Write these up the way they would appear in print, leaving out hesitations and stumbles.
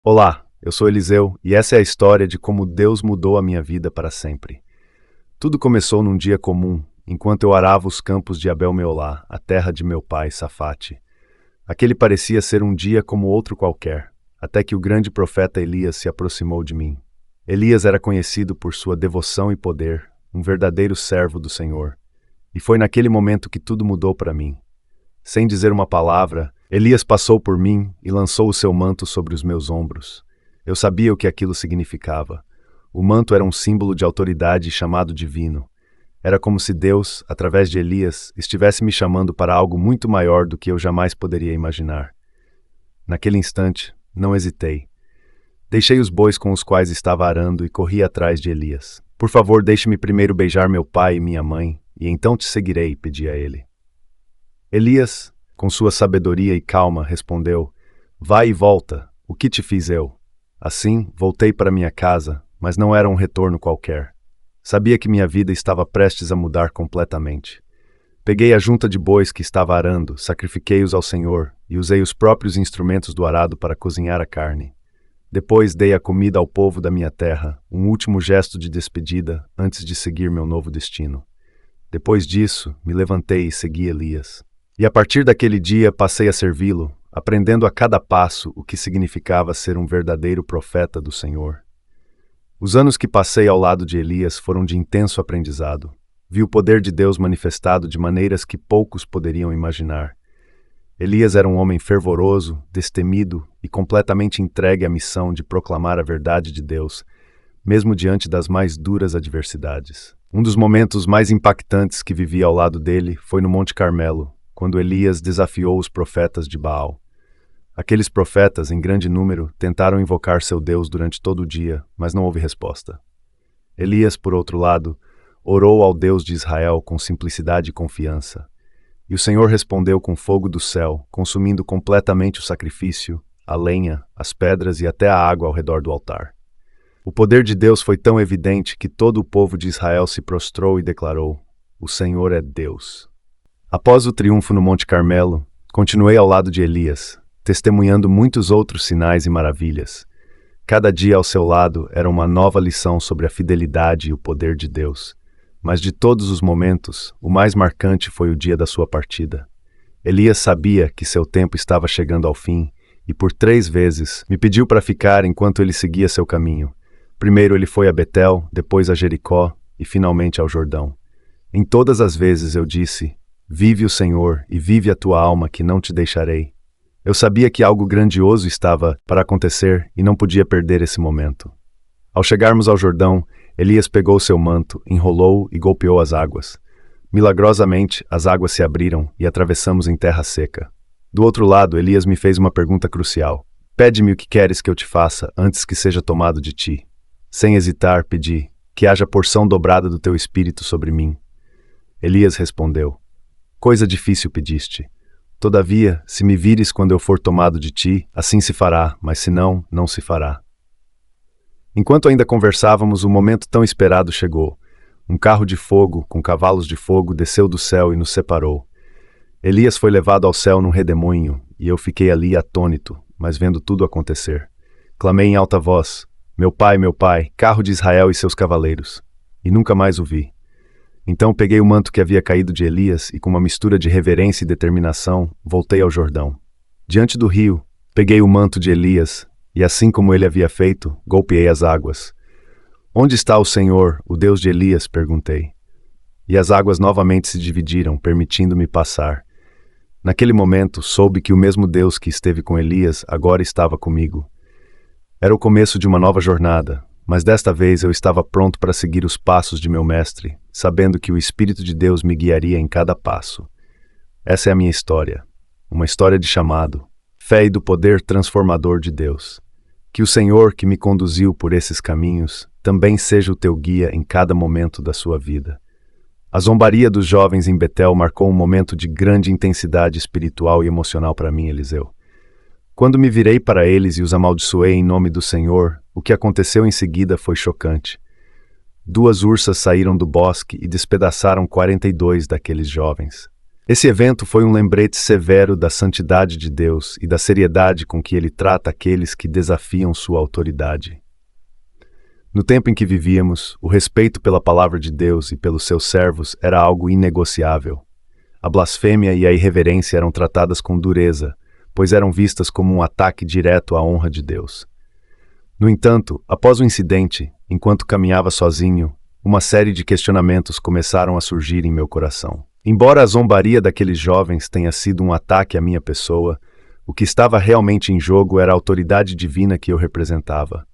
Olá, eu sou Eliseu e essa é a história de como Deus mudou a minha vida para sempre. Tudo começou num dia comum, enquanto eu arava os campos de Abel-Meolá, a terra de meu pai, Safate. Aquele parecia ser um dia como outro qualquer, até que o grande profeta Elias se aproximou de mim. Elias era conhecido por sua devoção e poder, um verdadeiro servo do Senhor. E foi naquele momento que tudo mudou para mim. Sem dizer uma palavra, Elias passou por mim e lançou o seu manto sobre os meus ombros. Eu sabia o que aquilo significava. O manto era um símbolo de autoridade e chamado divino. Era como se Deus, através de Elias, estivesse me chamando para algo muito maior do que eu jamais poderia imaginar. Naquele instante, não hesitei. Deixei os bois com os quais estava arando e corri atrás de Elias. Por favor, deixe-me primeiro beijar meu pai e minha mãe, e então te seguirei, pedi a ele. Elias, com sua sabedoria e calma, respondeu: Vai e volta, o que te fiz eu? Assim, voltei para minha casa, mas não era um retorno qualquer. Sabia que minha vida estava prestes a mudar completamente. Peguei a junta de bois que estava arando, sacrifiquei-os ao Senhor e usei os próprios instrumentos do arado para cozinhar a carne. Depois dei a comida ao povo da minha terra, um último gesto de despedida antes de seguir meu novo destino. Depois disso, me levantei e segui Elias. E a partir daquele dia passei a servi-lo, aprendendo a cada passo o que significava ser um verdadeiro profeta do Senhor. Os anos que passei ao lado de Elias foram de intenso aprendizado. Vi o poder de Deus manifestado de maneiras que poucos poderiam imaginar. Elias era um homem fervoroso, destemido e completamente entregue à missão de proclamar a verdade de Deus, mesmo diante das mais duras adversidades. Um dos momentos mais impactantes que vivi ao lado dele foi no Monte Carmelo, quando Elias desafiou os profetas de Baal. Aqueles profetas, em grande número, tentaram invocar seu Deus durante todo o dia, mas não houve resposta. Elias, por outro lado, orou ao Deus de Israel com simplicidade e confiança. E o Senhor respondeu com fogo do céu, consumindo completamente o sacrifício, a lenha, as pedras e até a água ao redor do altar. O poder de Deus foi tão evidente que todo o povo de Israel se prostrou e declarou: O Senhor é Deus. Após o triunfo no Monte Carmelo, continuei ao lado de Elias, testemunhando muitos outros sinais e maravilhas. Cada dia ao seu lado era uma nova lição sobre a fidelidade e o poder de Deus. Mas de todos os momentos, o mais marcante foi o dia da sua partida. Elias sabia que seu tempo estava chegando ao fim e por 3 vezes me pediu para ficar enquanto ele seguia seu caminho. Primeiro ele foi a Betel, depois a Jericó e finalmente ao Jordão. Em todas as vezes eu disse: Vive o Senhor e vive a tua alma que não te deixarei. Eu sabia que algo grandioso estava para acontecer e não podia perder esse momento. Ao chegarmos ao Jordão, Elias pegou seu manto, enrolou e golpeou as águas. Milagrosamente, as águas se abriram e atravessamos em terra seca. Do outro lado, Elias me fez uma pergunta crucial. Pede-me o que queres que eu te faça antes que seja tomado de ti. Sem hesitar, pedi: que haja porção dobrada do teu espírito sobre mim. Elias respondeu: Coisa difícil pediste. Todavia, se me vires quando eu for tomado de ti, assim se fará, mas se não, não se fará. Enquanto ainda conversávamos, o momento tão esperado chegou. Um carro de fogo, com cavalos de fogo, desceu do céu e nos separou. Elias foi levado ao céu num redemoinho, e eu fiquei ali atônito, mas vendo tudo acontecer. Clamei em alta voz: meu pai, carro de Israel e seus cavaleiros. E nunca mais o vi. Então peguei o manto que havia caído de Elias e, com uma mistura de reverência e determinação, voltei ao Jordão. Diante do rio, peguei o manto de Elias e, assim como ele havia feito, golpeei as águas. Onde está o Senhor, o Deus de Elias? Perguntei. E as águas novamente se dividiram, permitindo-me passar. Naquele momento, soube que o mesmo Deus que esteve com Elias agora estava comigo. Era o começo de uma nova jornada, mas desta vez eu estava pronto para seguir os passos de meu mestre, sabendo que o Espírito de Deus me guiaria em cada passo. Essa é a minha história, uma história de chamado, fé e do poder transformador de Deus. Que o Senhor que me conduziu por esses caminhos também seja o teu guia em cada momento da sua vida. A zombaria dos jovens em Betel marcou um momento de grande intensidade espiritual e emocional para mim, Eliseu. Quando me virei para eles e os amaldiçoei em nome do Senhor, o que aconteceu em seguida foi chocante. 2 ursas saíram do bosque e despedaçaram 42 daqueles jovens. Esse evento foi um lembrete severo da santidade de Deus e da seriedade com que ele trata aqueles que desafiam sua autoridade. No tempo em que vivíamos, o respeito pela palavra de Deus e pelos seus servos era algo inegociável. A blasfêmia e a irreverência eram tratadas com dureza, pois eram vistas como um ataque direto à honra de Deus. No entanto, após o incidente, enquanto caminhava sozinho, uma série de questionamentos começaram a surgir em meu coração. Embora a zombaria daqueles jovens tenha sido um ataque à minha pessoa, o que estava realmente em jogo era a autoridade divina que eu representava.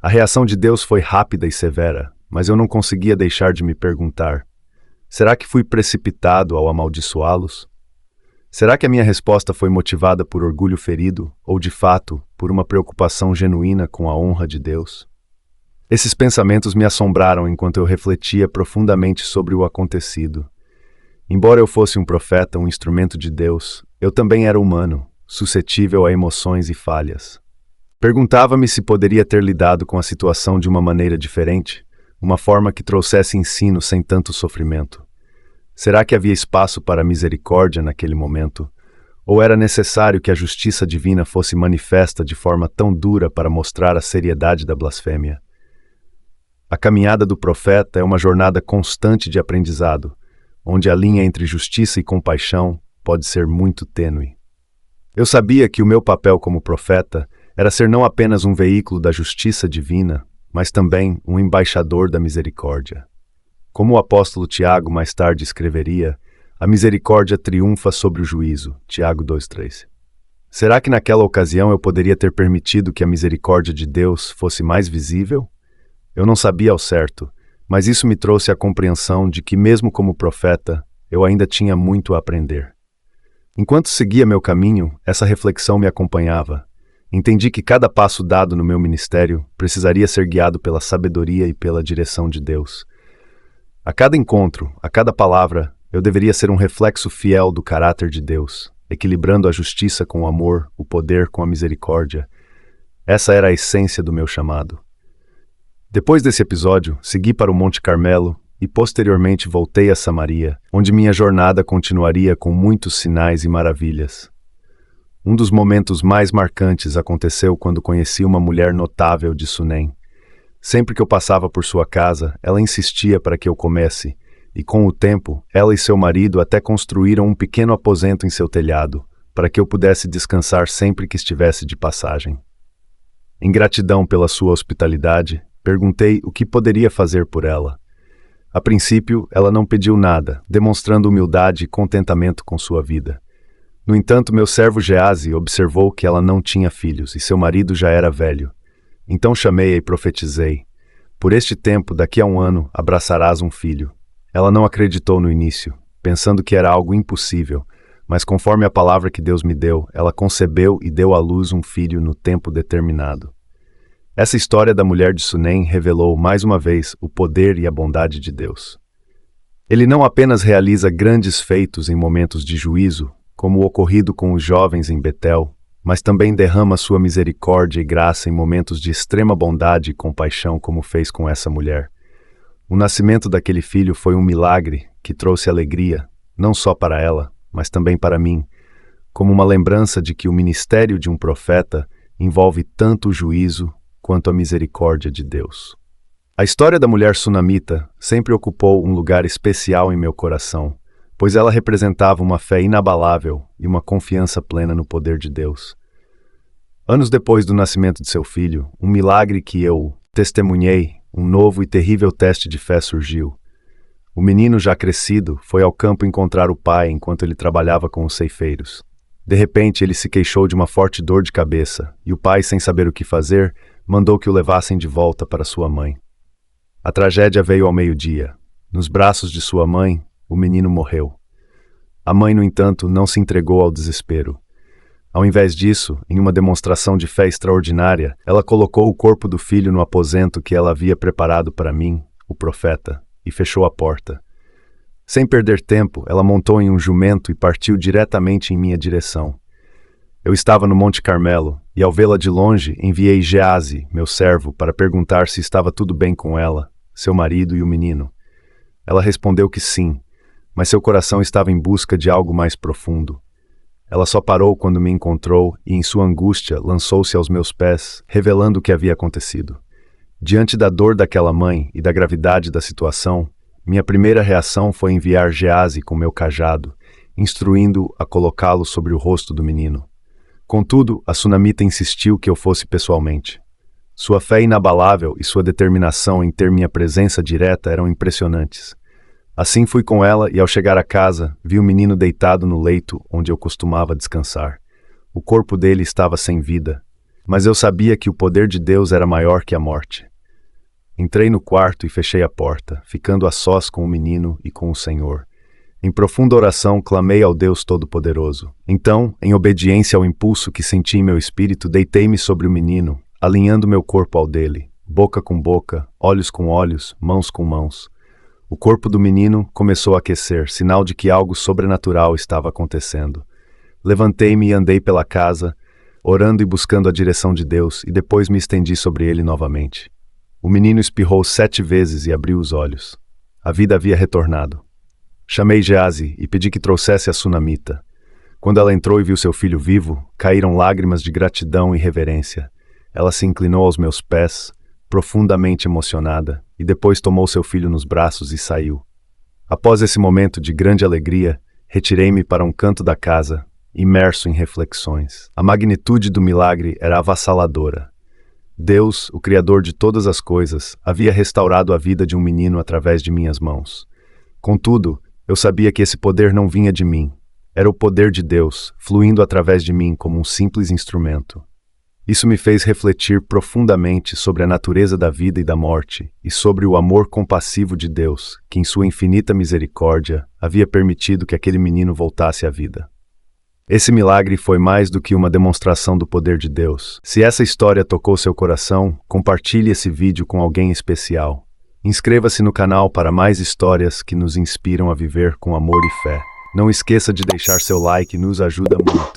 A reação de Deus foi rápida e severa, mas eu não conseguia deixar de me perguntar: será que fui precipitado ao amaldiçoá-los? Será que a minha resposta foi motivada por orgulho ferido, ou de fato, por uma preocupação genuína com a honra de Deus? Esses pensamentos me assombraram enquanto eu refletia profundamente sobre o acontecido. Embora eu fosse um profeta, um instrumento de Deus, eu também era humano, suscetível a emoções e falhas. Perguntava-me se poderia ter lidado com a situação de uma maneira diferente, uma forma que trouxesse ensino sem tanto sofrimento. Será que havia espaço para misericórdia naquele momento? Ou era necessário que a justiça divina fosse manifesta de forma tão dura para mostrar a seriedade da blasfêmia? A caminhada do profeta é uma jornada constante de aprendizado, onde a linha entre justiça e compaixão pode ser muito tênue. Eu sabia que o meu papel como profeta era ser não apenas um veículo da justiça divina, mas também um embaixador da misericórdia. Como o apóstolo Tiago mais tarde escreveria, a misericórdia triunfa sobre o juízo, Tiago 2:3. Será que naquela ocasião eu poderia ter permitido que a misericórdia de Deus fosse mais visível? Eu não sabia ao certo, mas isso me trouxe a compreensão de que, mesmo como profeta, eu ainda tinha muito a aprender. Enquanto seguia meu caminho, essa reflexão me acompanhava. Entendi que cada passo dado no meu ministério precisaria ser guiado pela sabedoria e pela direção de Deus. A cada encontro, a cada palavra, eu deveria ser um reflexo fiel do caráter de Deus, equilibrando a justiça com o amor, o poder com a misericórdia. Essa era a essência do meu chamado. Depois desse episódio, segui para o Monte Carmelo e posteriormente voltei a Samaria, onde minha jornada continuaria com muitos sinais e maravilhas. Um dos momentos mais marcantes aconteceu quando conheci uma mulher notável de Sunem. Sempre que eu passava por sua casa, ela insistia para que eu comesse, e com o tempo, ela e seu marido até construíram um pequeno aposento em seu telhado, para que eu pudesse descansar sempre que estivesse de passagem. Em gratidão pela sua hospitalidade, perguntei o que poderia fazer por ela. A princípio, ela não pediu nada, demonstrando humildade e contentamento com sua vida. No entanto, meu servo Geazi observou que ela não tinha filhos e seu marido já era velho. Então chamei-a e profetizei: por este tempo, daqui a 1 ano, abraçarás um filho. Ela não acreditou no início, pensando que era algo impossível, mas conforme a palavra que Deus me deu, ela concebeu e deu à luz um filho no tempo determinado. Essa história da mulher de Sunem revelou, mais uma vez, o poder e a bondade de Deus. Ele não apenas realiza grandes feitos em momentos de juízo, como o ocorrido com os jovens em Betel, mas também derrama sua misericórdia e graça em momentos de extrema bondade e compaixão, como fez com essa mulher. O nascimento daquele filho foi um milagre que trouxe alegria, não só para ela, mas também para mim, como uma lembrança de que o ministério de um profeta envolve tanto o juízo quanto a misericórdia de Deus. A história da mulher sunamita sempre ocupou um lugar especial em meu coração, pois ela representava uma fé inabalável e uma confiança plena no poder de Deus. Anos depois do nascimento de seu filho, um milagre que eu testemunhei, um novo e terrível teste de fé surgiu. O menino, já crescido, foi ao campo encontrar o pai enquanto ele trabalhava com os ceifeiros. De repente, ele se queixou de uma forte dor de cabeça, e o pai, sem saber o que fazer, mandou que o levassem de volta para sua mãe. A tragédia veio ao meio-dia. Nos braços de sua mãe, o menino morreu. A mãe, no entanto, não se entregou ao desespero. Ao invés disso, em uma demonstração de fé extraordinária, ela colocou o corpo do filho no aposento que ela havia preparado para mim, o profeta, e fechou a porta. Sem perder tempo, ela montou em um jumento e partiu diretamente em minha direção. Eu estava no Monte Carmelo, e ao vê-la de longe, enviei Geazi, meu servo, para perguntar se estava tudo bem com ela, seu marido e o menino. Ela respondeu que sim, mas seu coração estava em busca de algo mais profundo. Ela só parou quando me encontrou e, em sua angústia, lançou-se aos meus pés, revelando o que havia acontecido. Diante da dor daquela mãe e da gravidade da situação, minha primeira reação foi enviar Geazi com meu cajado, instruindo-o a colocá-lo sobre o rosto do menino. Contudo, a sunamita insistiu que eu fosse pessoalmente. Sua fé inabalável e sua determinação em ter minha presença direta eram impressionantes. Assim fui com ela e, ao chegar a casa, vi o menino deitado no leito onde eu costumava descansar. O corpo dele estava sem vida, mas eu sabia que o poder de Deus era maior que a morte. Entrei no quarto e fechei a porta, ficando a sós com o menino e com o Senhor. Em profunda oração, clamei ao Deus Todo-Poderoso. Então, em obediência ao impulso que senti em meu espírito, deitei-me sobre o menino, alinhando meu corpo ao dele, boca com boca, olhos com olhos, mãos com mãos. O corpo do menino começou a aquecer, sinal de que algo sobrenatural estava acontecendo. Levantei-me e andei pela casa, orando e buscando a direção de Deus, e depois me estendi sobre ele novamente. O menino espirrou 7 vezes e abriu os olhos. A vida havia retornado. Chamei Geazi e pedi que trouxesse a sunamita. Quando ela entrou e viu seu filho vivo, caíram lágrimas de gratidão e reverência. Ela se inclinou aos meus pés, profundamente emocionada, e depois tomou seu filho nos braços e saiu. Após esse momento de grande alegria, retirei-me para um canto da casa, imerso em reflexões. A magnitude do milagre era avassaladora. Deus, o Criador de todas as coisas, havia restaurado a vida de um menino através de minhas mãos. Contudo, eu sabia que esse poder não vinha de mim. Era o poder de Deus, fluindo através de mim como um simples instrumento. Isso me fez refletir profundamente sobre a natureza da vida e da morte, e sobre o amor compassivo de Deus, que em sua infinita misericórdia havia permitido que aquele menino voltasse à vida. Esse milagre foi mais do que uma demonstração do poder de Deus. Se essa história tocou seu coração, compartilhe esse vídeo com alguém especial. Inscreva-se no canal para mais histórias que nos inspiram a viver com amor e fé. Não esqueça de deixar seu like, nos ajuda muito.